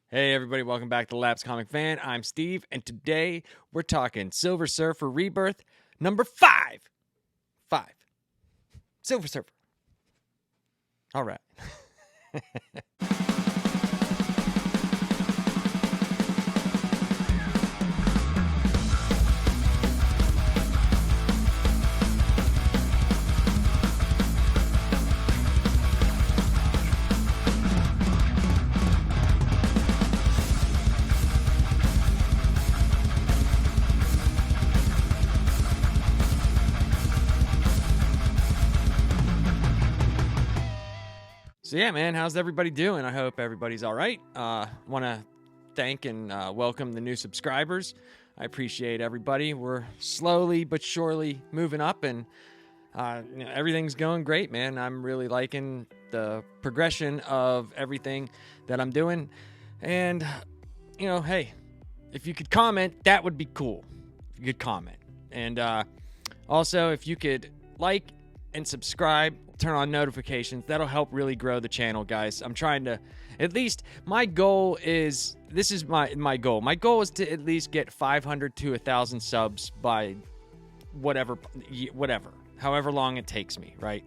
Hey everybody, welcome back to Labs Comic Fan. I'm Steve, and today we're talking Silver Surfer Rebirth number 5. 5. Silver Surfer. All right. So yeah, man, how's everybody doing? I hope everybody's all right. Want to thank and welcome the new subscribers. I appreciate everybody. We're slowly but surely moving up, and everything's going great, man. I'm really liking the progression of everything that I'm doing. And, hey, if you could comment, that would be cool. If you could comment. And also, if you could like and subscribe, turn on notifications, that'll help really grow the channel, guys. I'm trying to, at least, my goal is, this is my goal. My goal is to at least get 500 to 1,000 subs by whatever, however long it takes me, right?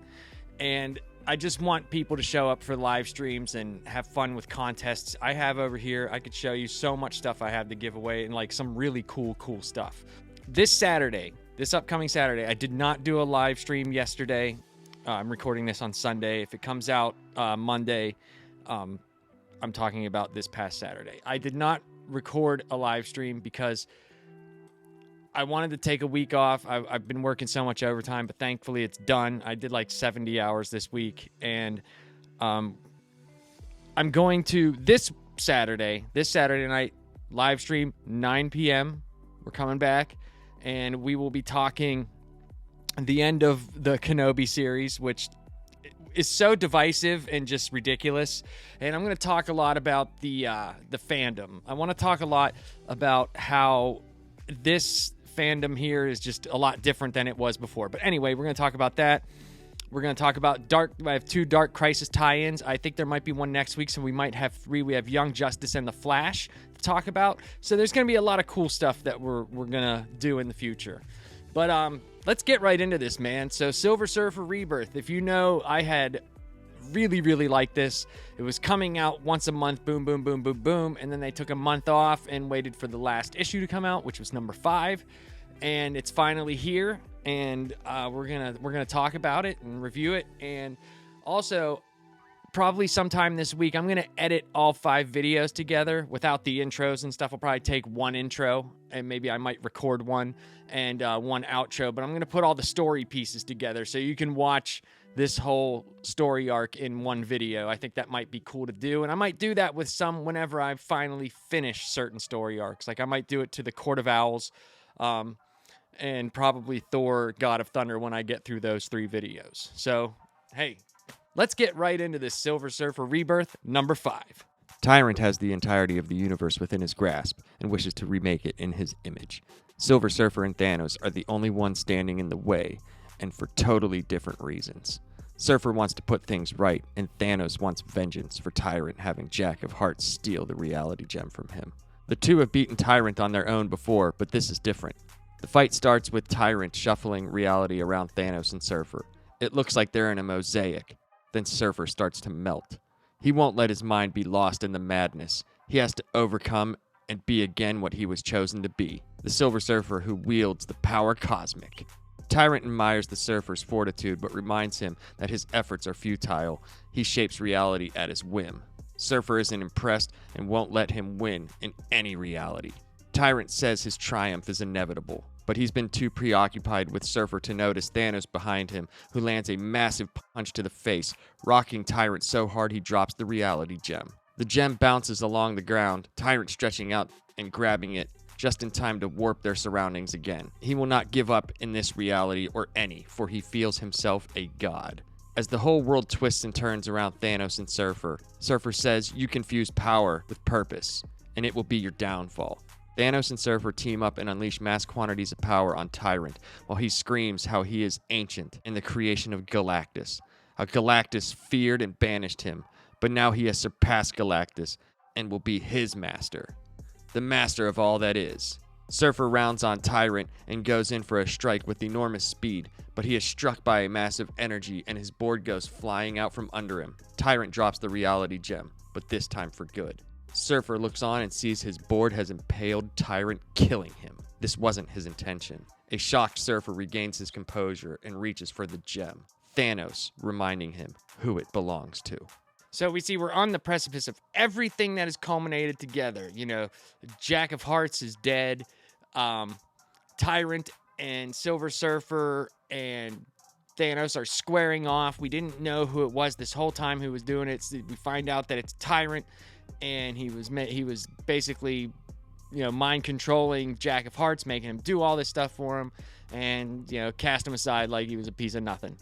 And I just want people to show up for live streams and have fun with contests I have over here. I could show you so much stuff I have to give away, and like some really cool stuff. This upcoming Saturday, I did not do a live stream yesterday. I'm recording this on Sunday. If it comes out Monday, I'm talking about this past Saturday. I did not record a live stream because I wanted to take a week off. I've been working so much overtime, but thankfully it's done. I did like 70 hours this week, and I'm going to this Saturday night, live stream, 9 p.m. We're coming back, and we will be talking the end of the Kenobi series, which is so divisive and just ridiculous. And I'm going to talk a lot about the fandom. I want to talk a lot about how this fandom here is just a lot different than it was before. But anyway, we're going to talk about that. We're going to talk about I have 2 Dark Crisis tie-ins. I think there might be one next week, so we might have 3. We have Young Justice and The Flash to talk about. So there's going to be a lot of cool stuff that we're going to do in the future. But let's get right into this, man. So Silver Surfer Rebirth. If you know, I had really liked this. It was coming out once a month, boom, boom, boom, boom, boom. And then they took a month off and waited for the last issue to come out, which was number 5. And it's finally here. And we're gonna talk about it and review it. And also, probably sometime this week, I'm going to edit all 5 videos together without the intros and stuff. I'll probably take one intro, and maybe I might record one and one outro, but I'm going to put all the story pieces together so you can watch this whole story arc in one video. I think that might be cool to do, and I might do that with some whenever I finally finish certain story arcs. Like I might do it to the Court of Owls, and probably Thor, God of Thunder when I get through those 3 videos. So, hey, let's get right into this Silver Surfer Rebirth number 5. Tyrant has the entirety of the universe within his grasp and wishes to remake it in his image. Silver Surfer and Thanos are the only ones standing in the way, and for totally different reasons. Surfer wants to put things right, and Thanos wants vengeance for Tyrant having Jack of Hearts steal the reality gem from him. The two have beaten Tyrant on their own before, but this is different. The fight starts with Tyrant shuffling reality around Thanos and Surfer. It looks like they're in a mosaic. Then Surfer starts to melt. He won't let his mind be lost in the madness. He has to overcome and be again what he was chosen to be, the Silver Surfer who wields the power cosmic. Tyrant admires the Surfer's fortitude, but reminds him that his efforts are futile. He shapes reality at his whim. Surfer isn't impressed and won't let him win in any reality. Tyrant says his triumph is inevitable, but he's been too preoccupied with Surfer to notice Thanos behind him, who lands a massive punch to the face, rocking Tyrant so hard he drops the reality gem. The gem bounces along the ground, Tyrant stretching out and grabbing it, just in time to warp their surroundings again. He will not give up in this reality or any, for he feels himself a god. As the whole world twists and turns around Thanos and Surfer, Surfer says you confuse power with purpose, and it will be your downfall. Thanos and Surfer team up and unleash mass quantities of power on Tyrant, while he screams how he is ancient in the creation of Galactus. How Galactus feared and banished him, but now he has surpassed Galactus and will be his master, the master of all that is. Surfer rounds on Tyrant and goes in for a strike with enormous speed, but he is struck by a massive energy and his board goes flying out from under him. Tyrant drops the reality gem, but this time for good. Surfer looks on and sees his board has impaled Tyrant, killing him. This wasn't his intention. A shocked Surfer regains his composure and reaches for the gem, Thanos reminding him who it belongs to. So we see we're on the precipice of everything that is culminated together. You know, Jack of Hearts is dead. Tyrant and Silver Surfer and Thanos are squaring off. We didn't know who it was this whole time who was doing it. So we find out that it's Tyrant, and he was basically, you know, mind controlling Jack of Hearts, making him do all this stuff for him, and, you know, cast him aside like he was a piece of nothing.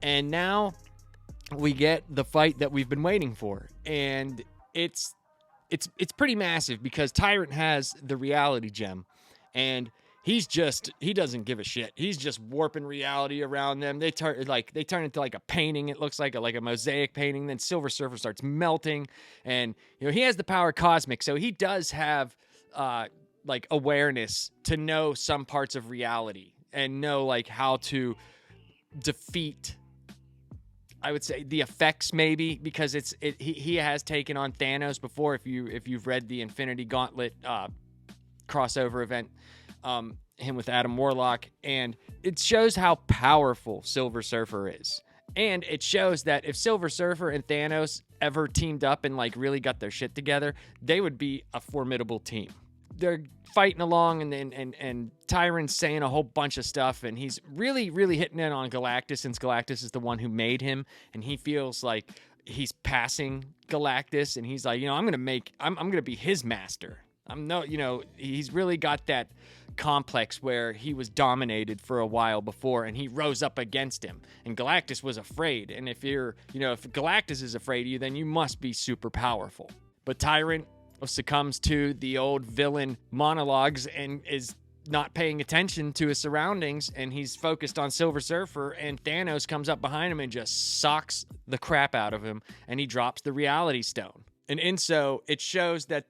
And now we get the fight that we've been waiting for, and it's pretty massive because Tyrant has the reality gem, and he doesn't give a shit. He's just warping reality around them. They turn into like a painting. It looks like a mosaic painting. Then Silver Surfer starts melting, and, you know, he has the power cosmic, so he does have like awareness to know some parts of reality and know like how to defeat, I would say, the effects, maybe, because he has taken on Thanos before. If you've read the Infinity Gauntlet crossover event, him with Adam Warlock, and it shows how powerful Silver Surfer is. And it shows that if Silver Surfer and Thanos ever teamed up and like really got their shit together, they would be a formidable team. They're fighting along, and Tyrant's saying a whole bunch of stuff, and he's really, really hitting in on Galactus, since Galactus is the one who made him, and he feels like he's passing Galactus, and he's like, you know, I'm gonna be his master. He's really got that complex where he was dominated for a while before, and he rose up against him, and Galactus was afraid. And if Galactus is afraid of you, then you must be super powerful. But Tyrant succumbs to the old villain monologues and is not paying attention to his surroundings, and he's focused on Silver Surfer, and Thanos comes up behind him and just socks the crap out of him, and he drops the reality stone. And in so, it shows that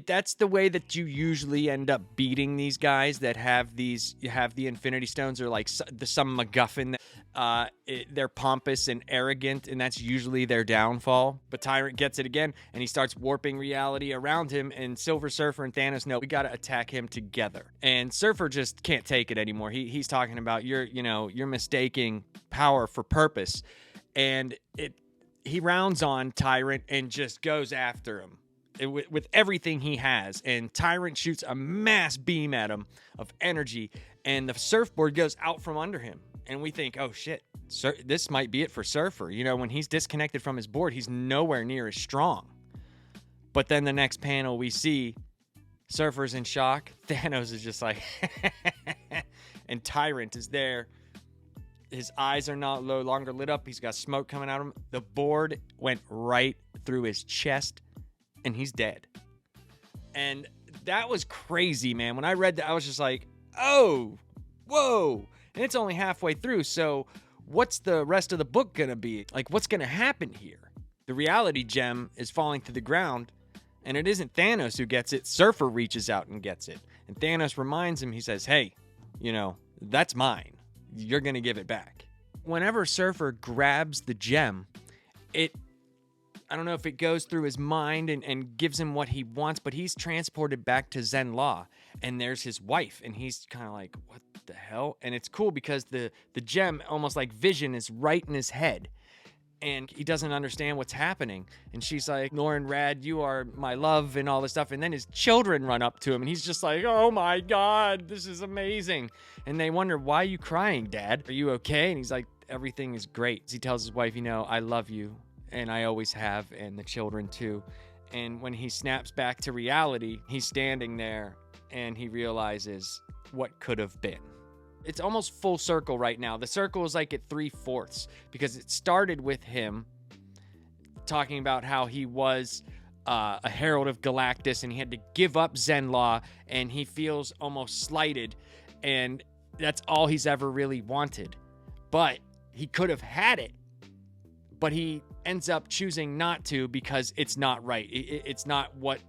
that's the way that you usually end up beating these guys that have the Infinity Stones, or like some MacGuffin. They're pompous and arrogant, and that's usually their downfall. But Tyrant gets it again, and he starts warping reality around him, and Silver Surfer and Thanos know we got to attack him together. And Surfer just can't take it anymore. He's talking about you're mistaking power for purpose, and he rounds on Tyrant and just goes after him with everything he has, and Tyrant shoots a mass beam at him of energy, and the surfboard goes out from under him, and we think, oh shit, this might be it for Surfer. You know, when he's disconnected from his board, he's nowhere near as strong. But then the next panel we see, Surfer's in shock, Thanos is just like and Tyrant is there. His eyes are no longer lit up. He's got smoke coming out of him. The board went right through his chest, and he's dead. And that was crazy, man. When I read that, I was just like, oh, whoa. And it's only halfway through, so what's the rest of the book gonna be? Like, what's gonna happen here? The reality gem is falling to the ground, and it isn't Thanos who gets it. Surfer reaches out and gets it. And Thanos reminds him, he says, hey, that's mine. You're gonna give it back. Whenever Surfer grabs the gem, I don't know if it goes through his mind and gives him what he wants, but he's transported back to Zen Law, and there's his wife, and he's kind of like, what the hell? And it's cool because the gem, almost like Vision, is right in his head, and he doesn't understand what's happening. And she's like, Lauren Rad, you are my love, and all this stuff. And then his children run up to him, and he's just like, oh my God, this is amazing. And they wonder, why are you crying, Dad? Are you okay? And he's like, everything is great. He tells his wife, I love you. And I always have, and the children too. And when he snaps back to reality, he's standing there, and he realizes what could have been. It's almost full circle right now. The circle is like at 3/4, because it started with him talking about how he was a herald of Galactus, and he had to give up Zen Law, and he feels almost slighted, and that's all he's ever really wanted. But he could have had it, but he ends up choosing not to because it's not right. It's not what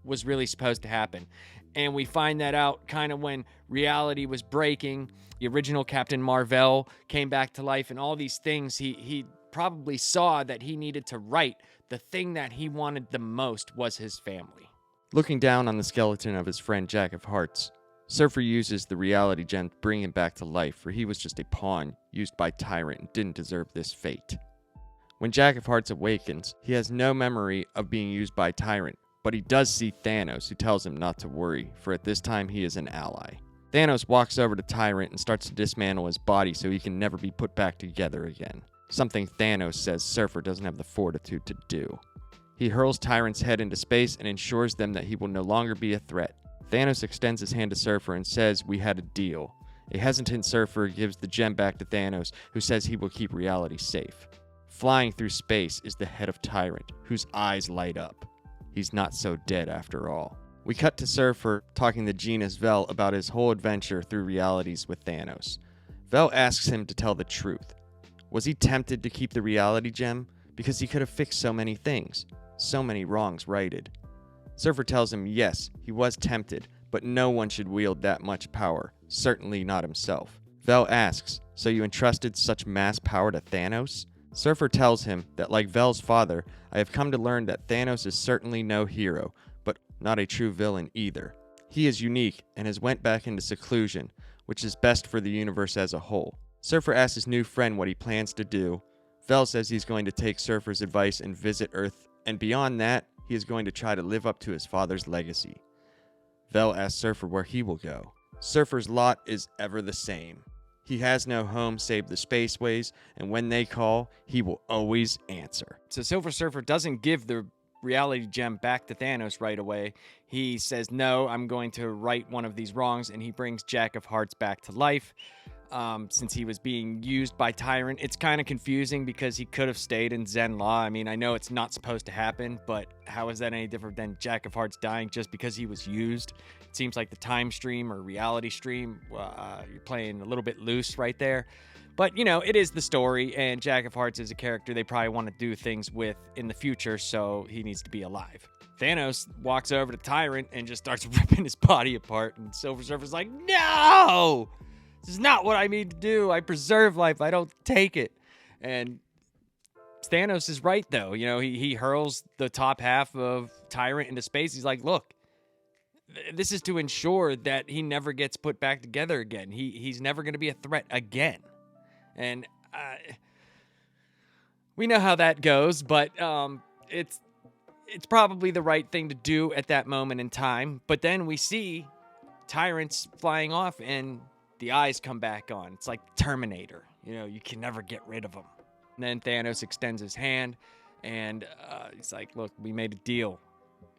was really supposed to happen. And we find that out kind of when reality was breaking. The original Captain Marvel came back to life, and all these things he probably saw that he needed to right. The thing that he wanted the most was his family. Looking down on the skeleton of his friend Jack of Hearts, Surfer uses the reality gem to bring him back to life, for he was just a pawn used by Tyrant and didn't deserve this fate. When Jack of Hearts awakens, he has no memory of being used by Tyrant, but he does see Thanos, who tells him not to worry, for at this time he is an ally. Thanos walks over to Tyrant and starts to dismantle his body so he can never be put back together again, something Thanos says Surfer doesn't have the fortitude to do. He hurls Tyrant's head into space and ensures them that he will no longer be a threat. Thanos extends his hand to Surfer and says, "We had a deal." A hesitant Surfer gives the gem back to Thanos, who says he will keep reality safe. Flying through space is the head of Tyrant, whose eyes light up. He's not so dead after all. We cut to Surfer talking to Genius Vel about his whole adventure through realities with Thanos. Vel asks him to tell the truth. Was he tempted to keep the reality gem? Because he could have fixed so many things, so many wrongs righted. Surfer tells him yes, he was tempted, but no one should wield that much power, certainly not himself. Vel asks, "So you entrusted such mass power to Thanos?" Surfer tells him that like Vel's father, I have come to learn that Thanos is certainly no hero, but not a true villain either. He is unique and has went back into seclusion, which is best for the universe as a whole. Surfer asks his new friend what he plans to do. Vel says he's going to take Surfer's advice and visit Earth, and beyond that, he is going to try to live up to his father's legacy. Vel asks Surfer where he will go. Surfer's lot is ever the same. He has no home save the spaceways, and when they call, he will always answer. So Silver Surfer doesn't give the reality gem back to Thanos right away. He says, no, I'm going to right one of these wrongs, and he brings Jack of Hearts back to life. Since he was being used by Tyrant, it's kind of confusing because he could have stayed in Zen Law. I mean, I know it's not supposed to happen, but how is that any different than Jack of Hearts dying just because he was used? It seems like the time stream or reality stream, you're playing a little bit loose right there. But, you know, it is the story, and Jack of Hearts is a character they probably want to do things with in the future, so he needs to be alive. Thanos walks over to Tyrant and just starts ripping his body apart, and Silver Surfer's like, no! This is not what I mean to do. I preserve life. I don't take it. And Thanos is right, though. You know, he hurls the top half of Tyrant into space. He's like, look, this is to ensure that he never gets put back together again. He's never going to be a threat again. And we know how that goes, but it's probably the right thing to do at that moment in time. But then we see Tyrant's flying off, and the eyes come back on. It's like Terminator. You know, you can never get rid of them. And then Thanos extends his hand, and he's like, look, we made a deal.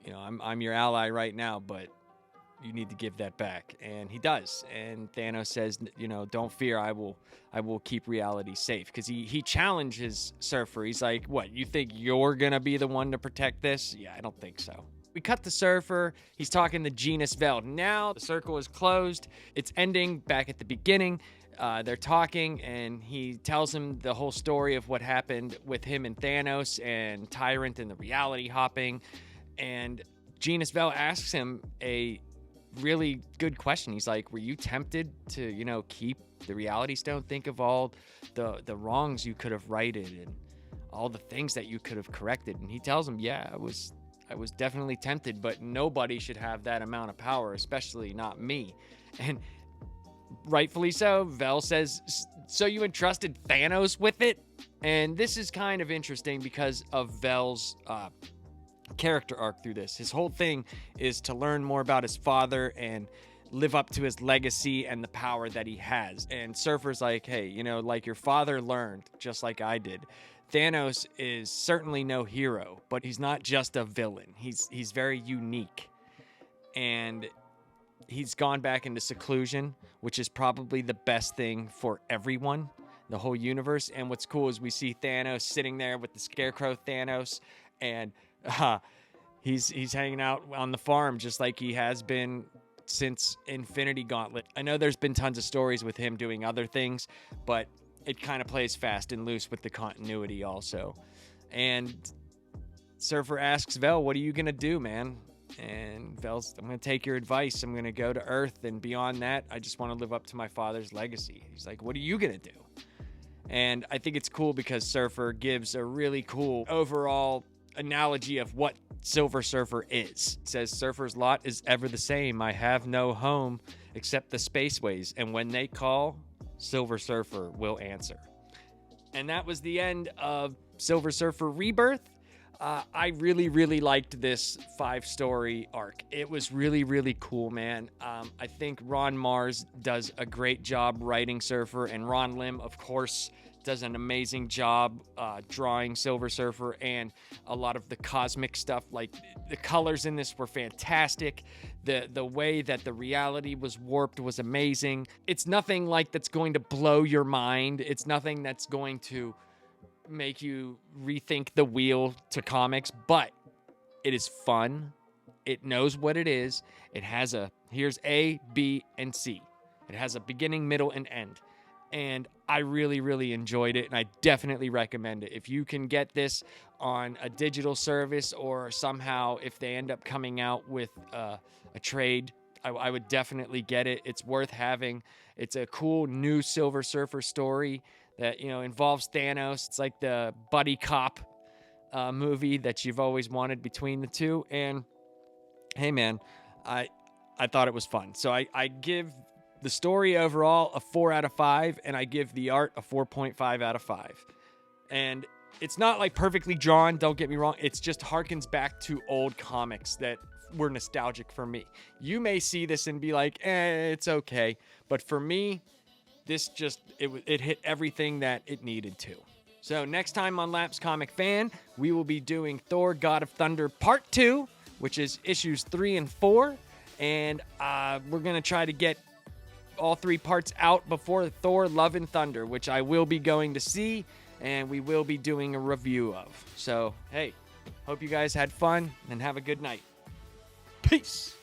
You know, I'm your ally right now, but you need to give that back. And he does. And Thanos says, you know, don't fear, I will keep reality safe. Because he challenges Surfer. He's like, what, you think you're going to be the one to protect this? Yeah, I don't think so. We cut the Surfer. He's talking to Genius Vel. Now the circle is closed. It's ending back at the beginning. They're talking, and he tells him the whole story of what happened with him and Thanos and Tyrant and the reality hopping. And Genius Vel asks him a really good question. He's like, were you tempted to, you know, keep the reality stone? Think of all the wrongs you could have righted and all the things that you could have corrected. And he tells him, yeah, I was definitely tempted, but nobody should have that amount of power, especially not me. And rightfully so, Vel says, so you entrusted Thanos with it? And this is kind of interesting because of Vel's character arc through this. His whole thing is to learn more about his father and live up to his legacy and the power that he has. And Surfer's like, hey, you know, like your father learned, just like I did. Thanos is certainly no hero, but he's not just a villain. He's very unique. And he's gone back into seclusion, which is probably the best thing for everyone, the whole universe. And what's cool is we see Thanos sitting there with the Scarecrow Thanos, and he's hanging out on the farm just like he has been since Infinity Gauntlet. I know there's been tons of stories with him doing other things, but it kind of plays fast and loose with the continuity also. And Surfer asks Vel, what are you going to do, man? And Vel's, I'm going to take your advice. I'm going to go to Earth. And beyond that, I just want to live up to my father's legacy. He's like, what are you going to do? And I think it's cool because Surfer gives a really cool overall analogy of what Silver Surfer is. It says, Surfer's lot is ever the same. I have no home except the spaceways. And when they call, Silver Surfer will answer. And that was the end of Silver Surfer Rebirth. I really, really liked this 5-story arc. It was really, really cool, man. I think Ron Mars does a great job writing Surfer, and Ron Lim, of course, does an amazing job drawing Silver Surfer and a lot of the cosmic stuff. Like, the colors in this were fantastic. The way that the reality was warped was amazing. It's nothing like that's going to blow your mind. It's nothing that's going to make you rethink the wheel to comics, but it is fun. It knows what it is. It has here's A, B, and C. It has a beginning, middle, and end. And I really, really enjoyed it, and I definitely recommend it. If you can get this on a digital service, or somehow if they end up coming out with a trade, I would definitely get it. It's worth having. It's a cool new Silver Surfer story that, involves Thanos. It's like the buddy cop movie that you've always wanted between the two. And hey, man, I thought it was fun. So I give the story overall a 4 out of 5, and I give the art a 4.5 out of 5. And it's not like perfectly drawn, don't get me wrong. It's just harkens back to old comics that were nostalgic for me. You may see this and be like, it's okay. But for me, this just, it hit everything that it needed to. So next time on Laps Comic Fan, we will be doing Thor God of Thunder Part 2, which is issues 3 and 4. And we're going to try to get all 3 parts out before Thor Love and Thunder, which I will be going to see, and we will be doing a review of. So, hey, hope you guys had fun, and have a good night. Peace!